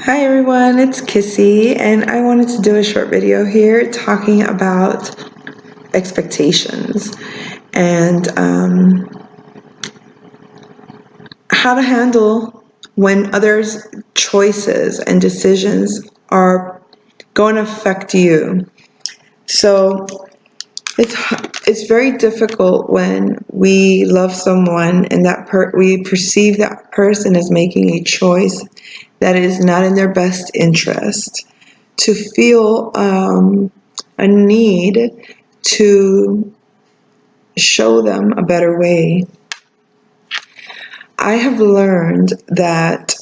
Hi everyone, it's Kissy, and I wanted to do a short video here talking about expectations and how to handle when others' choices and decisions are going to affect you. So it's very difficult when we love someone and we perceive that person as making a choice that is not in their best interest, to feel a need to show them a better way. I have learned that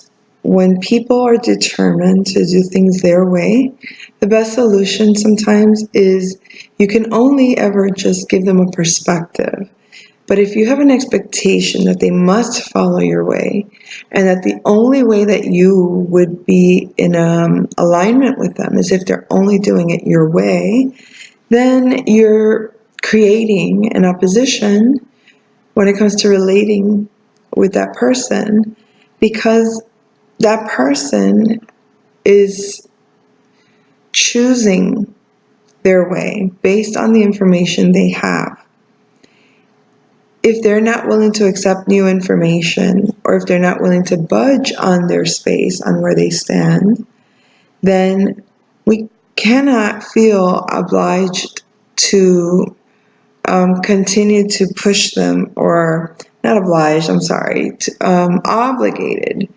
when people are determined to do things their way, the best solution sometimes is you can only ever just give them a perspective. But if you have an expectation that they must follow your way, and that the only way that you would be in alignment with them is if they're only doing it your way, then you're creating an opposition when it comes to relating with that person, because that person is choosing their way based on the information they have. If they're not willing to accept new information, or if they're not willing to budge on their space, on where they stand, then we cannot feel obliged to continue to push them, or not obliged, I'm sorry, obligated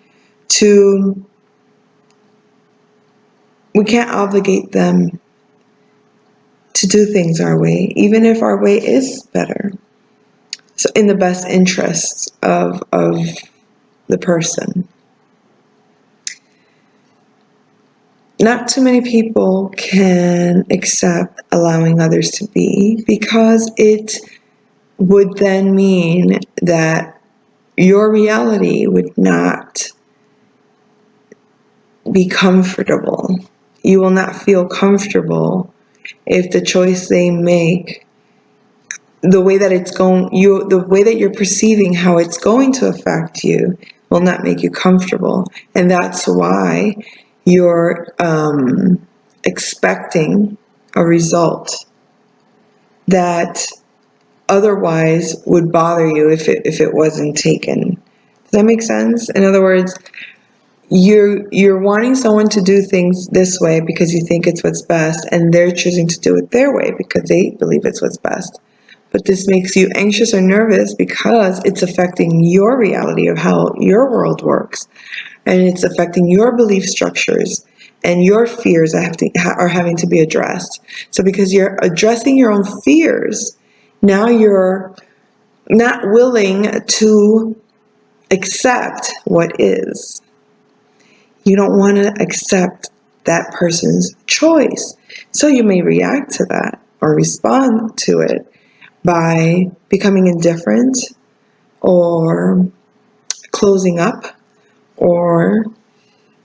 to, we can't obligate them to do things our way, even if our way is better. So in the best interests of the person. Not too many people can accept allowing others to be, because it would then mean that your reality would not be comfortable. You will not feel comfortable if the choice they make, the way that the way that you're perceiving how it's going to affect you, will not make you comfortable. And that's why you're expecting a result that otherwise would bother you if it wasn't taken. Does that make sense? In other words, you're wanting someone to do things this way because you think it's what's best, and they're choosing to do it their way because they believe it's what's best. But this makes you anxious or nervous because it's affecting your reality of how your world works, and it's affecting your belief structures, and your fears are having to be addressed. So because you're addressing your own fears, now you're not willing to accept what is. You don't want to accept that person's choice. So you may react to that or respond to it by becoming indifferent, or closing up, or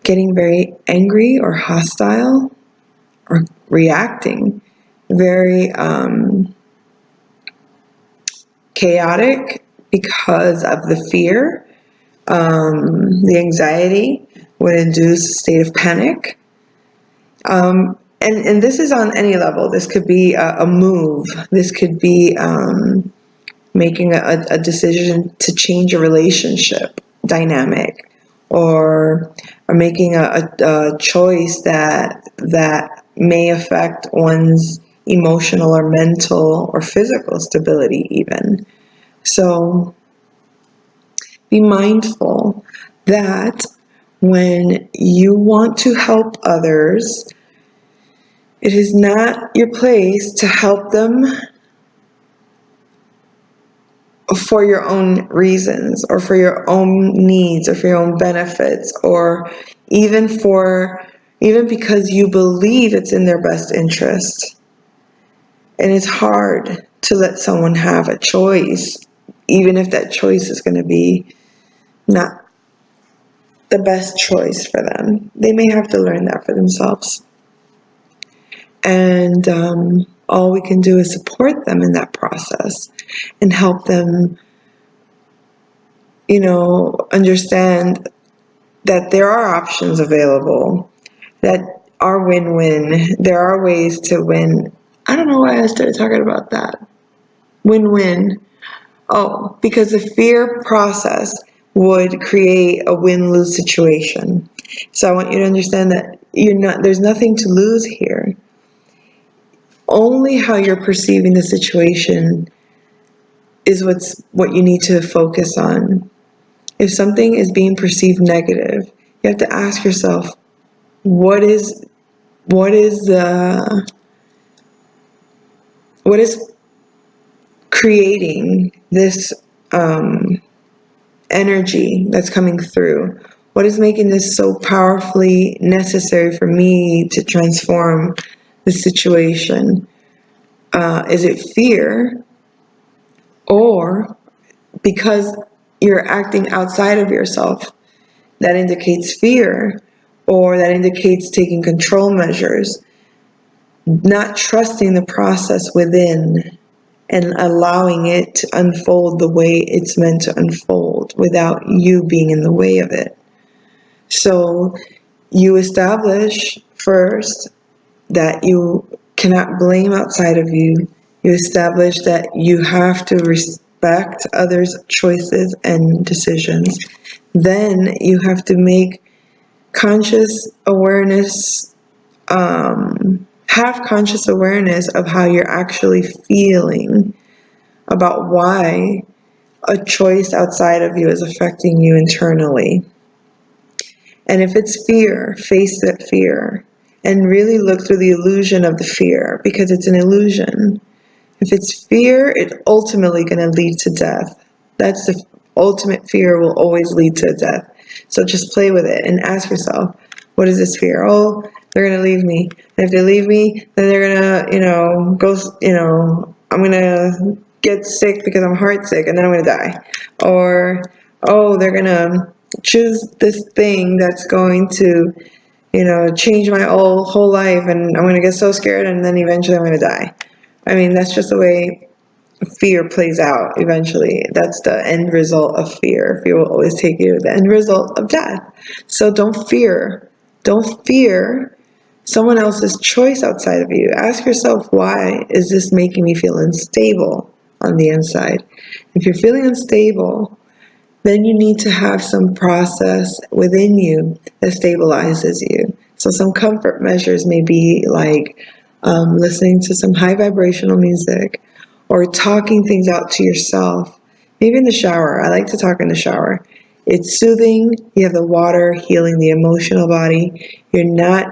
getting very angry or hostile, or reacting very chaotic because of the fear. The anxiety would induce a state of panic. And this is on any level. This could be a move. This could be making a decision to change a relationship dynamic, or making a choice that may affect one's emotional or mental or physical stability even. So be mindful that when you want to help others, it is not your place to help them for your own reasons, or for your own needs, or for your own benefits, or even because you believe it's in their best interest. And it's hard to let someone have a choice, even if that choice is going to be not the best choice for them. They may have to learn that for themselves. And all we can do is support them in that process and help them, understand that there are options available that are win-win. There are ways to win. I don't know why I started talking about that. Win-win. Oh, because the fear process would create a win-lose situation. So I want you to understand that there's nothing to lose here. Only how you're perceiving the situation is what you need to focus on. If something is being perceived negative, you have to ask yourself, what is creating this energy that's coming through? What is making this so powerfully necessary for me to transform the situation? Is it fear? Or because you're acting outside of yourself, that indicates fear, or that indicates taking control measures, not trusting the process within and allowing it to unfold the way it's meant to unfold without you being in the way of it. So you establish first that you cannot blame outside of you. You establish that you have to respect others' choices and decisions. Then you have to make conscious awareness, have conscious awareness of how you're actually feeling about why a choice outside of you is affecting you internally. And if it's fear, face that fear and really look through the illusion of the fear, because it's an illusion. If it's fear, it's ultimately going to lead to death. That's the ultimate fear, will always lead to death. So just play with it and ask yourself, what is this fear? Oh, they're going to leave me. And if they leave me, then they're going to, go, I'm going to get sick because I'm heart sick and then I'm going to die. Or, oh, they're going to choose this thing that's going to, change my whole life, and I'm going to get so scared and then eventually I'm going to die. I mean, that's just the way fear plays out eventually. That's the end result of fear. Fear will always take you to the end result of death. So don't fear. Don't fear someone else's choice outside of you. Ask yourself, why is this making me feel unstable on the inside? If you're feeling unstable, then you need to have some process within you that stabilizes you. So some comfort measures may be like listening to some high vibrational music, or talking things out to yourself. Maybe in the shower. I like to talk in the shower. It's soothing. You have the water healing the emotional body. You're not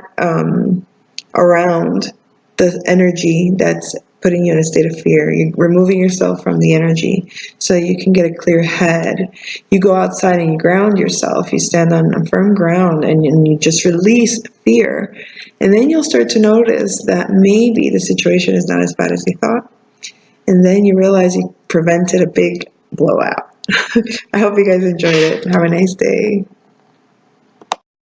around the energy that's putting you in a state of fear. You're removing yourself from the energy so you can get a clear head. You go outside and you ground yourself. You stand on a firm ground and you just release fear. And then you'll start to notice that maybe the situation is not as bad as you thought. And then you realize you prevented a big blowout. I hope you guys enjoyed it. Have a nice day.